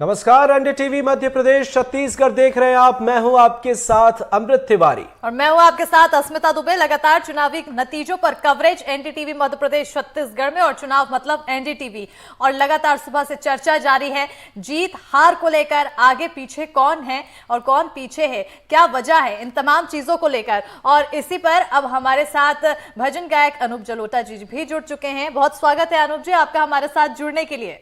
नमस्कार, एनडीटीवी मध्य प्रदेश छत्तीसगढ़ देख रहे हैं आप। मैं हूं आपके साथ अमृत तिवारी और मैं हूं आपके साथ अस्मिता दुबे। लगातार चुनावी नतीजों पर कवरेज एनडीटीवी मध्य प्रदेश छत्तीसगढ़ में और चुनाव मतलब एनडीटीवी। और लगातार सुबह से चर्चा जारी है जीत हार को लेकर, आगे पीछे कौन है और कौन पीछे है, क्या वजह है, इन तमाम चीजों को लेकर। और इसी पर अब हमारे साथ भजन गायक अनूप जलोटा जी भी जुड़ चुके हैं। बहुत स्वागत है अनूप जी आपका हमारे साथ जुड़ने के लिए।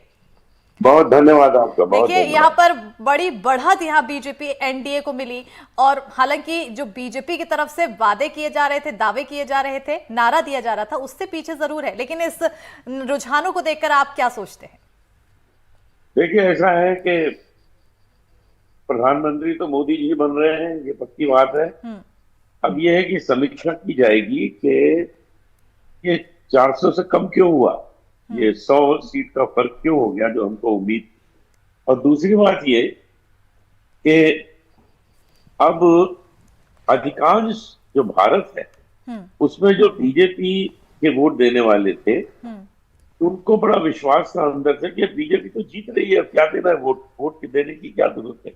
बहुत धन्यवाद आपका। देखिए, यहाँ पर बड़ी बढ़त यहाँ बीजेपी एनडीए को मिली। और हालांकि जो बीजेपी की तरफ से वादे किए जा रहे थे, दावे किए जा रहे थे, नारा दिया जा रहा था, उससे पीछे जरूर है। लेकिन इस रुझानों को देखकर आप क्या सोचते हैं? देखिए, ऐसा है कि प्रधानमंत्री तो मोदी जी बन रहे हैं, ये पक्की बात है। अब ये है कि समीक्षा की जाएगी कि ये 400 से कम क्यों हुआ, ये 100 सीट का फर्क क्यों हो गया जो हमको उम्मीद। और दूसरी बात ये कि अब अधिकांश जो भारत है उसमें जो बीजेपी के वोट देने वाले थे उनको बड़ा विश्वास था अंदर से कि बीजेपी तो जीत रही है, अब क्या देना है वोट, वोट देने की क्या जरूरत है।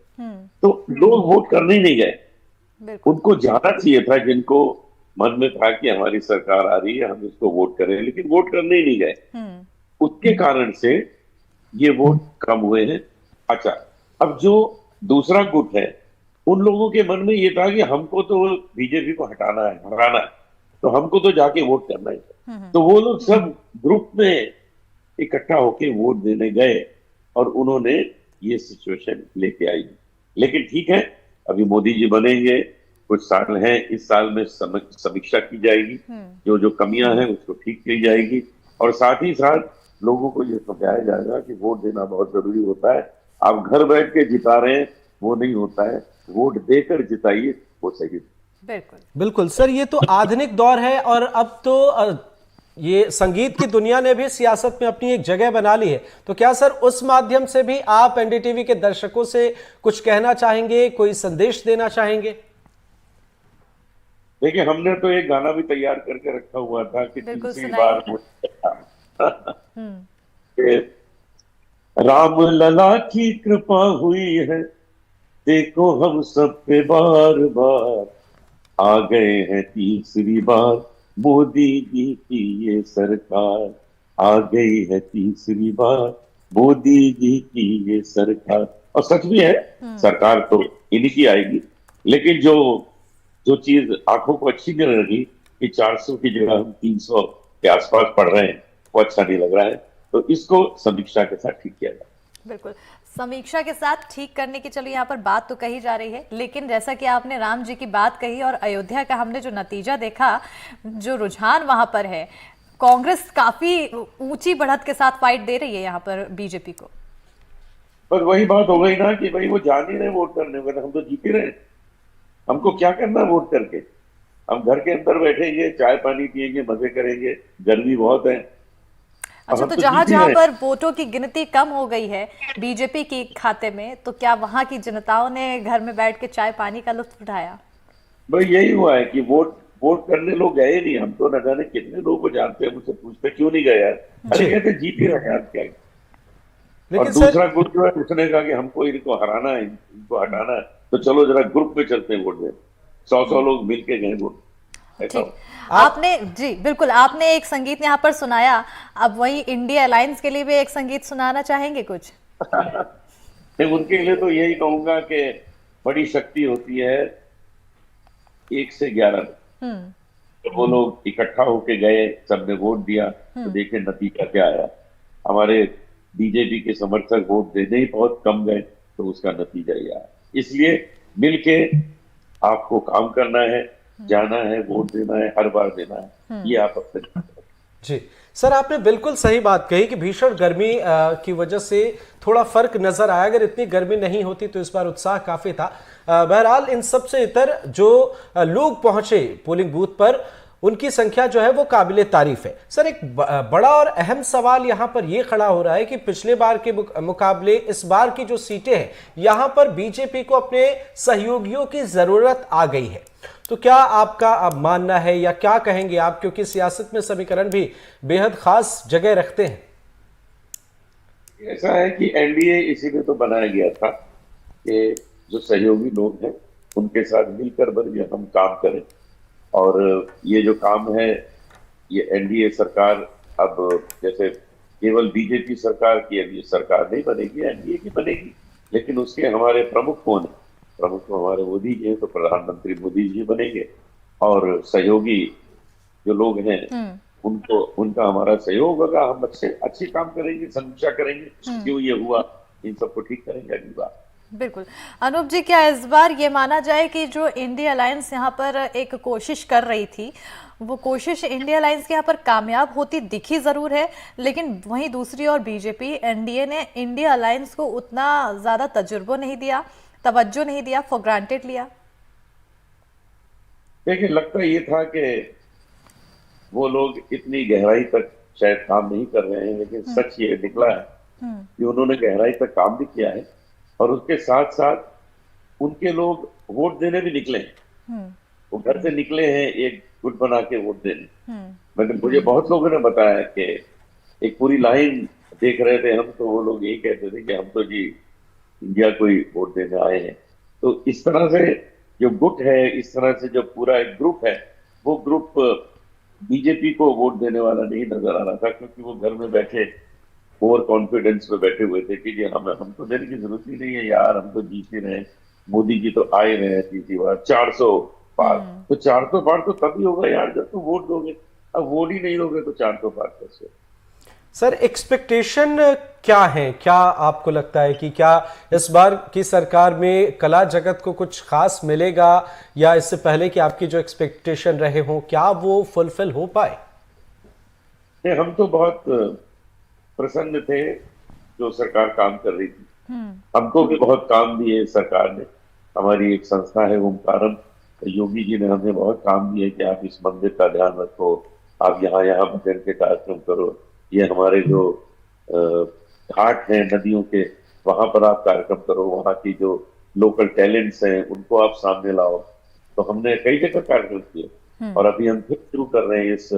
तो लोग वोट करने ही नहीं गए। उनको जाना चाहिए था, जिनको मन में था कि हमारी सरकार आ रही है, हम इसको वोट करें, लेकिन वोट करने ही नहीं गए। उसके कारण से ये वोट कम हुए हैं। अच्छा, अब जो दूसरा गुट है उन लोगों के मन में ये था कि हमको तो बीजेपी को हटाना है, हराना है, तो हमको तो जाके वोट करना है। तो वो लोग सब ग्रुप में इकट्ठा होके वोट देने गए और उन्होंने ये सिचुएशन लेके आई। लेकिन ठीक है, अभी मोदी जी बनेंगे, कुछ साल हैं, इस साल में समीक्षा की जाएगी, जो जो कमियां हैं उसको ठीक की जाएगी। और साथ ही साथ लोगों को ये समझाया जाएगा कि वोट देना बहुत जरूरी होता है। आप घर बैठ के जिता रहे हैं वो नहीं होता है, वोट देकर जिताइए, वो सही। बिल्कुल बिल्कुल सर, ये तो आधुनिक दौर है और अब तो ये संगीत की दुनिया ने भी सियासत में अपनी एक जगह बना ली है। तो क्या सर उस माध्यम से भी आप एनडीटीवी के दर्शकों से कुछ कहना चाहेंगे, कोई संदेश देना चाहेंगे? देखिए, हमने तो एक गाना भी तैयार करके रखा हुआ था कि तीसरी बार राम लला की कृपा हुई है, देखो हम सब पे बार बार, आ गए हैं तीसरी बार मोदी जी की ये सरकार, आ गई है तीसरी बार मोदी जी की ये सरकार। और सच भी है, सरकार तो इन्हीं की आएगी। लेकिन जो जो चीज आंखों को अच्छी नहीं लगी कि 400 की जगह हम 300 के आसपास पढ़ रहे हैं, वो अच्छा नहीं लग रहा है। तो इसको समीक्षा के साथ ठीक किया जाए। बिल्कुल, समीक्षा के साथ ठीक करने की चलो यहाँ पर बात तो कही जा रही है। लेकिन जैसा कि आपने राम जी की बात कही और अयोध्या का हमने जो नतीजा देखा, जो रुझान वहां पर है, कांग्रेस काफी ऊंची बढ़त के साथ फाइट दे रही है यहाँ पर बीजेपी को। पर वही बात हो गई ना कि भाई वो जा नहीं रहे वोट करने, वरना हम तो जीत ही रहे। हमको क्या करना वोट करके? हम घर के अंदर बैठेंगे, चाय पानी पिएंगे, मजे करेंगे, गर्मी बहुत है। अच्छा, तो जहां जहां पर वोटों की गिनती कम हो गई है बीजेपी की खाते में, तो क्या वहां की जनताओं ने घर में बैठ के चाय पानी का लुत्फ उठाया? भाई यही हुआ है कि वोट वोट करने लोग गए नहीं। हम तो न जाने कितने लोगों को जानते हैं, मुझसे पूछते क्यों नहीं गए यार, अरे कहते जीत ही रहे यार, क्या। और दूसरा ग्रुप जो है उसने कहा कि हमको इनको हराना है, इनको हटाना है, तो चलो जरा ग्रुप में चलते हैं वोट देने। 100 लोग मिलके गए वोट। आपने जी बिल्कुल, आपने एक संगीत यहाँ पर सुनाया, अब वही इंडिया अलायंस के लिए भी एक संगीत सुनाना चाहेंगे कुछ? उनके लिए तो यही कहूंगा कि बड़ी शक्ति होती है 1 से 11 में। तो वो लोग इकट्ठा होके गए, सबने वोट दिया, तो देखे नतीजा क्या आया। हमारे बीजेपी के समर्थक वोट देने ही बहुत कम गए, तो उसका नतीजा ही आया। इसलिए मिलके आपको काम करना है, जाना है, वोट देना है, हर बार देना है, ये आप अपने। जी सर, आपने बिल्कुल सही बात कही कि भीषण गर्मी की वजह से थोड़ा फर्क नजर आया। अगर इतनी गर्मी नहीं होती तो इस बार उत्साह काफी था। बहरहाल इन सब से इतर जो लोग पहुंचे पोलिंग बूथ पर, उनकी संख्या जो है वो काबिले तारीफ है। सर, एक बड़ा और अहम सवाल यहाँ पर ये खड़ा हो रहा है कि पिछले बार के मुकाबले इस बार की जो सीटें हैं, यहाँ पर बीजेपी को अपने सहयोगियों की जरूरत आ गई है। तो क्या आपका अब मानना है या क्या कहेंगे आप, क्योंकि सियासत में समीकरण भी बेहद खास जगह रखते हैं? ऐसा है कि एनडीए इसीलिए तो बनाया गया था कि जो सहयोगी लोग हैं उनके साथ मिलकर बढ़िया हम काम करें। और ये जो काम है, ये एनडीए सरकार अब जैसे केवल बीजेपी सरकार की अब ये सरकार नहीं बनेगी, एनडीए की बनेगी। लेकिन उसके हमारे प्रमुख कौन है? प्रमुख तो हमारे मोदी जी हैं, तो प्रधानमंत्री मोदी जी बनेंगे। और सहयोगी जो लोग हैं उनको उनका हमारा सहयोग होगा। हम अच्छे काम करेंगे, समीक्षा करेंगे क्यों ये हुआ, इन सबको ठीक करेंगे अगली बार। बिल्कुल। अनूप जी, क्या इस बार ये माना जाए कि जो इंडिया अलायंस यहाँ पर एक कोशिश कर रही थी, वो कोशिश इंडिया अलायंस के यहाँ पर कामयाब होती दिखी जरूर है, लेकिन वहीं दूसरी ओर बीजेपी एनडीए ने इंडिया अलायंस को उतना ज्यादा तजुर्बा नहीं दिया, तवज्जो नहीं दिया, फॉर ग्रांटेड लिया? देखिए, लगता ये था कि वो लोग इतनी गहराई तक शायद काम नहीं कर रहे हैं, लेकिन सच ये निकला है कि उन्होंने गहराई तक काम भी किया है। और उसके साथ साथ उनके लोग वोट देने भी निकले हैं। वो घर से निकले हैं एक गुट बना के वोट देने। मगर मुझे बहुत लोगों ने बताया कि एक पूरी लाइन देख रहे थे हम, तो वो लोग यही कहते थे कि हम तो जी इंडिया को ही वोट देने आए हैं। तो इस तरह से जो गुट है, इस तरह से जो पूरा एक ग्रुप है, वो ग्रुप बीजेपी को वोट देने वाला नहीं नजर आ रहा था, क्योंकि वो घर में बैठे ओवर कॉन्फिडेंस में बैठे हुए थे कि जी हम तो देने की जरूरत ही नहीं है यार, हम तो जीत ही रहे, मोदी जी तो आए रहे हैं तीसरी बार 400 पार। तो 400 पार तो तभी होगा यार जब तुम वोट दोगे। अब वोट ही नहीं दोगे तो 400 पार कैसे? सर, एक्सपेक्टेशन क्या है? क्या आपको लगता है कि क्या इस बार की सरकार में कला जगत को कुछ खास मिलेगा, या इससे पहले कि आपकी जो एक्सपेक्टेशन रहे हो क्या वो फुलफिल हो पाए? हम तो बहुत प्रसन्न थे जो सरकार काम कर रही थी। हमको भी बहुत काम दिए सरकार ने। हमारी एक संस्था है ओमकारम, योगी जी ने हमें बहुत काम दिए कि आप इस मंदिर का ध्यान रखो, आप यहाँ यहाँ भजन के कार्यक्रम करो, ये हमारे जो घाट हैं नदियों के, वहां पर आप कार्यक्रम करो, वहां की जो लोकल टैलेंट्स हैं उनको आप सामने लाओ। तो हमने कई जगह कार्यक्रम किए और अभी हम फिर शुरू कर रहे हैं, इस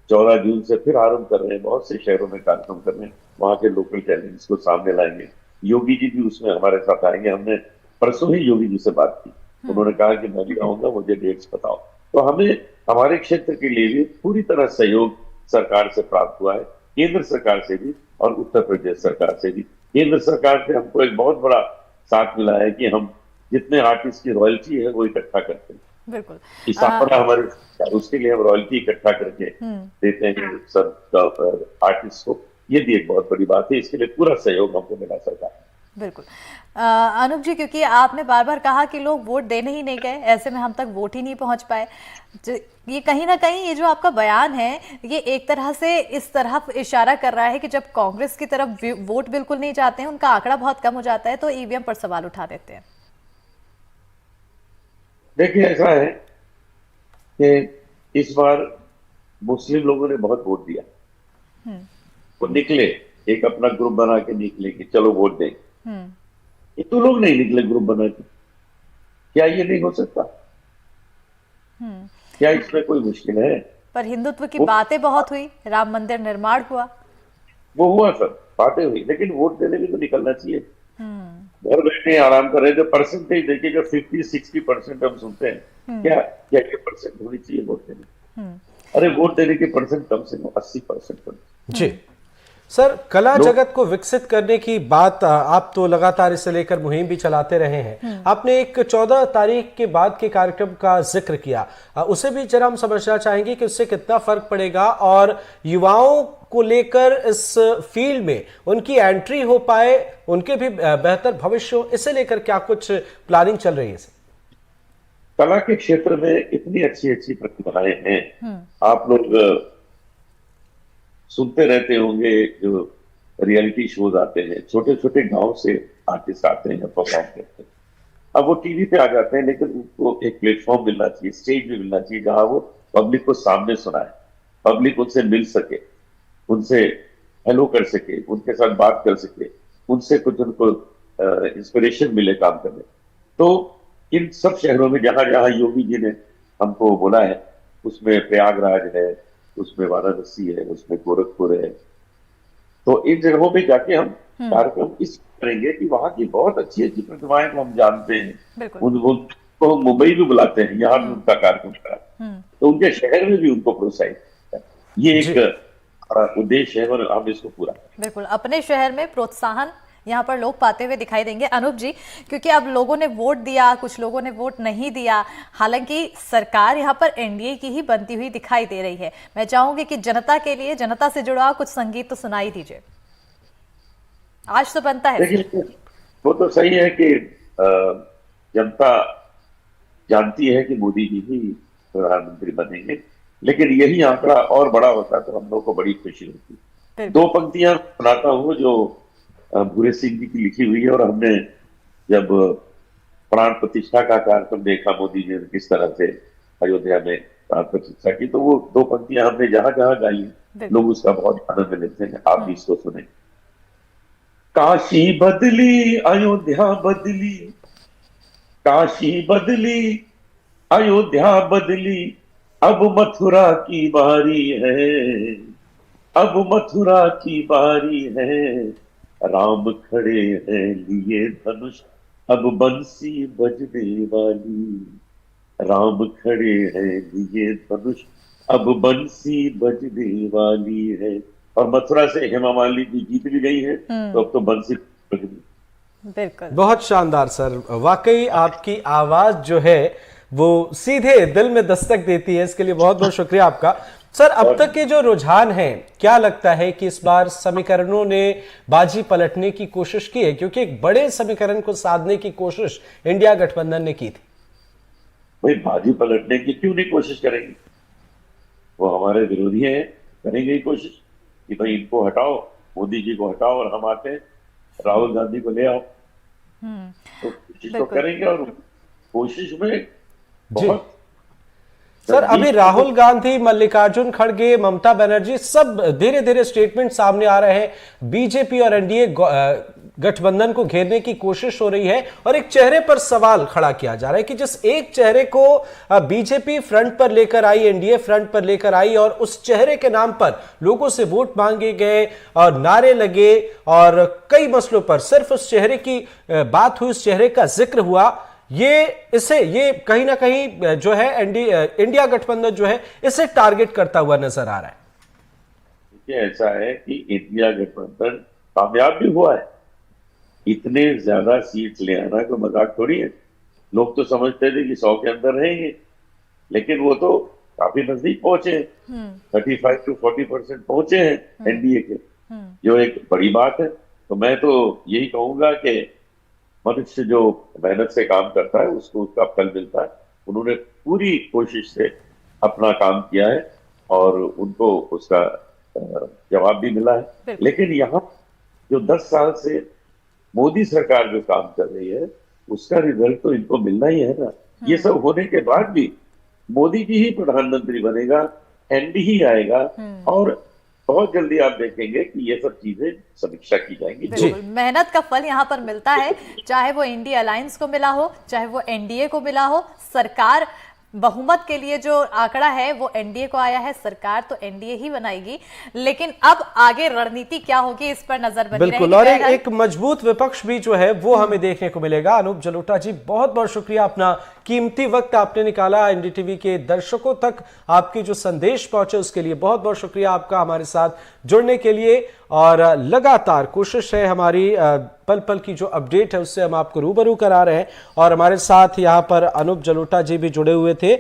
14 जून से फिर आरंभ कर रहे हैं, बहुत से शहरों में कार्यक्रम कर रहे हैं, वहां के लोकल टैलेंट्स को सामने लाएंगे। योगी जी भी उसमें हमारे साथ आएंगे। हमने परसों ही योगी जी से बात की, उन्होंने कहा कि मैं भी आऊंगा, मुझे डेट्स बताओ। तो हमें हमारे क्षेत्र के लिए भी पूरी तरह सहयोग सरकार से प्राप्त हुआ है, केंद्र सरकार से भी और उत्तर प्रदेश सरकार से भी। केंद्र सरकार से हमको एक बहुत बड़ा साथ मिला है कि हम जितने आर्टिस्ट की रॉयल्टी है वो इकट्ठा करते हैं। बिल्कुल। हमारे उसके लिए हम रॉयल्टी इकट्ठा करके देते हैं सब आर्टिस्ट को। ये भी एक बहुत बड़ी बात है, इसके लिए पूरा सहयोग हमको मिला सरकार। बिल्कुल। अनूप जी, क्योंकि आपने बार बार कहा कि लोग वोट देने ही नहीं गए, ऐसे में हम तक वोट ही नहीं पहुंच पाए, ये कहीं ना कहीं ये जो आपका बयान है ये एक तरह से इस तरफ इशारा कर रहा है कि जब कांग्रेस की तरफ वोट बिल्कुल नहीं जाते हैं, उनका आंकड़ा बहुत कम हो जाता है, तो ईवीएम पर सवाल उठा देते हैं। देखिए, ऐसा है कि इस बार मुस्लिम लोगों ने बहुत वोट दिया। वो निकले, एक अपना ग्रुप बना के निकले कि चलो वोट दें। हिंदू लोग नहीं निकले ग्रुप बना के। क्या ये नहीं हो सकता? क्या इसमें कोई मुश्किल है? पर हिंदुत्व की बातें बहुत हुई, राम मंदिर निर्माण हुआ, वो हुआ सर, बातें हुई, लेकिन वोट देने भी तो निकलना चाहिए। घर बैठे आराम कर रहे थे। परसेंटेज देखिए, जब 50-60% हम सुनते हैं, क्या क्या ये परसेंट होनी चाहिए वोट देने? अरे वोट देने के परसेंट कम से कम 80% जी सर, कला जगत को विकसित करने की बात आप तो लगातार इसे लेकर मुहिम भी चलाते रहे हैं। आपने एक 14 तारीख के बाद के कार्यक्रम का जिक्र किया, उसे भी जरा हम समझना चाहेंगे कि उससे कितना फर्क पड़ेगा और युवाओं को लेकर इस फील्ड में उनकी एंट्री हो पाए, उनके भी बेहतर भविष्य हो, इसे लेकर क्या कुछ प्लानिंग चल रही है? कला के क्षेत्र में इतनी अच्छी अच्छी प्रतिभाएं हैं। आप लोग सुनते रहते होंगे जो रियलिटी शोज आते हैं, छोटे छोटे गांव से आर्टिस्ट आते हैं, परफॉर्म करते हैं। अब वो टीवी पे आ जाते हैं, लेकिन उनको एक प्लेटफॉर्म मिलना चाहिए, स्टेज भी मिलना चाहिए जहां वो पब्लिक को सामने सुनाए, पब्लिक उनसे मिल सके, उनसे हेलो कर सके, उनके साथ बात कर सके, उनसे कुछ उनको इंस्पिरेशन मिले काम करने। तो इन सब शहरों में जहां जहां योगी जी ने हमको बोला है, उसमें प्रयागराज है, उसमें वाराणसी है, उसमें गोरखपुर है, तो इन जगहों पे जाके हम कार्यक्रम इस करेंगे कि वहाँ की बहुत अच्छी अच्छी प्रतिभाएं को हम जानते हैं, बिल्कुल। उनको हम मुंबई भी बुलाते हैं, यहाँ भी उनका कार्यक्रम कराते हैं, तो उनके शहर में भी उनको प्रोत्साहित करते हैं। ये जी। एक हमारा उद्देश्य है और हम इसको पूरा करें। बिल्कुल, अपने शहर में प्रोत्साहन यहाँ पर लोग पाते हुए दिखाई देंगे। अनूप जी, क्योंकि अब लोगों ने वोट दिया, कुछ लोगों ने वोट नहीं दिया, हालांकि सरकार यहाँ पर एनडीए की ही बनती हुई दिखाई दे रही है। मैं चाहूंगी कि जनता के लिए, जनता से जुड़ा कुछ संगीत तो सुनाई दीजिए। आज तो बनता है। देखिए, वो तो सही है कि जनता जानती है कि मोदी जी ही प्रधानमंत्री बनेंगे, लेकिन यही आंकड़ा और बड़ा होता तो हम लोग को बड़ी खुशी होती। दो पंक्तियां सुनाता हूँ जो भूरे सिंह जी की लिखी हुई है, और हमने जब प्राण प्रतिष्ठा का कार्यक्रम देखा मोदी जी ने किस तरह से अयोध्या में प्राण प्रतिष्ठा की, तो वो दो पंक्तियां हमने जहां जहां गाई हैं, लोग उसका बहुत आनंद लेते हैं। आप भी इसको सुने। काशी बदली अयोध्या बदली, काशी बदली अयोध्या बदली, अब मथुरा की बारी है, अब मथुरा की बारी है, राम खड़े हैं लिए धनुष, अब बंसी बजने वाली, राम खड़े हैं लिए धनुष, अब बंसी बजने वाली है। और मथुरा से हेमा मालिनी जी जीत भी गई है, तो अब तो बंसी बजनी। बिल्कुल, बहुत शानदार सर, वाकई आपकी आवाज जो है वो सीधे दिल में दस्तक देती है, इसके लिए बहुत बहुत शुक्रिया आपका। सर, अब तक के जो रुझान है, क्या लगता है कि इस बार समीकरणों ने बाजी पलटने की कोशिश की है? क्योंकि एक बड़े समीकरण को साधने की कोशिश इंडिया गठबंधन ने की थी। भाई, बाजी पलटने की क्यों नहीं कोशिश करेंगे? वो हमारे विरोधी हैं, करेंगे ही कोशिश कि भाई इनको हटाओ, मोदी जी को हटाओ और हम आते हैं, राहुल गांधी को ले आओ। तो कोशिश तो करेंगे, और कोशिश में बहुत सर, अभी राहुल गांधी, मल्लिकार्जुन खड़गे, ममता बनर्जी सब धीरे धीरे स्टेटमेंट सामने आ रहे हैं। बीजेपी और एनडीए गठबंधन को घेरने की कोशिश हो रही है, और एक चेहरे पर सवाल खड़ा किया जा रहा है कि जिस एक चेहरे को बीजेपी फ्रंट पर लेकर आई, एनडीए फ्रंट पर लेकर आई, और उस चेहरे के नाम पर लोगों से वोट मांगे गए और नारे लगे, और कई मसलों पर सिर्फ उस चेहरे की बात हुई, उस चेहरे का जिक्र हुआ, ये कहीं ना कहीं जो है इंडिया गठबंधन जो है इसे टारगेट करता हुआ नजर आ रहा है। देखिए, ऐसा है कि इंडिया गठबंधन कामयाब भी हुआ है। इतने ज्यादा सीट ले आना कोई मजाक थोड़ी है। लोग तो समझते थे कि 100 के अंदर रहेंगे, लेकिन वो तो काफी नजदीक पहुंचे हैं। 35 to 40% पहुंचे हैं एनडीए के, जो एक बड़ी बात है। तो मैं तो यही कहूंगा कि मनुष्य जो मेहनत से काम करता है उसको उसका फल मिलता है। उन्होंने पूरी कोशिश से अपना काम किया है और उनको उसका जवाब भी मिला है। लेकिन यहाँ जो 10 साल से मोदी सरकार जो काम कर रही है उसका रिजल्ट तो इनको मिलना ही है ना। ये सब होने के बाद भी मोदी जी ही प्रधानमंत्री बनेगा, एनडी ही आएगा, और बहुत जल्दी आप देखेंगे कि ये सब चीजें समीक्षा की जाएंगी। बिल्कुल, मेहनत का फल यहाँ पर मिलता है, चाहे वो इंडिया अलायंस को मिला हो, चाहे वो एनडीए को मिला हो। सरकार बहुमत के लिए जो आंकड़ा है वो एनडीए को आया है, सरकार तो एनडीए ही बनाएगी, लेकिन अब आगे रणनीति क्या होगी इस पर नजर बनी रहेगी। बिल्कुल, और एक मजबूत विपक्ष भी जो है वो हमें देखने को मिलेगा। अनूप जलोटा जी, बहुत बहुत शुक्रिया, अपना कीमती वक्त आपने निकाला एनडीटीवी के दर्शकों तक आपकी जो संदेश पहुंचे उसके लिए बहुत बहुत शुक्रिया आपका हमारे साथ जुड़ने के लिए। और लगातार कोशिश है हमारी, पल पल की जो अपडेट है उससे हम आपको रूबरू करा रहे हैं। और हमारे साथ यहाँ पर अनूप जलोटा जी भी जुड़े हुए थे,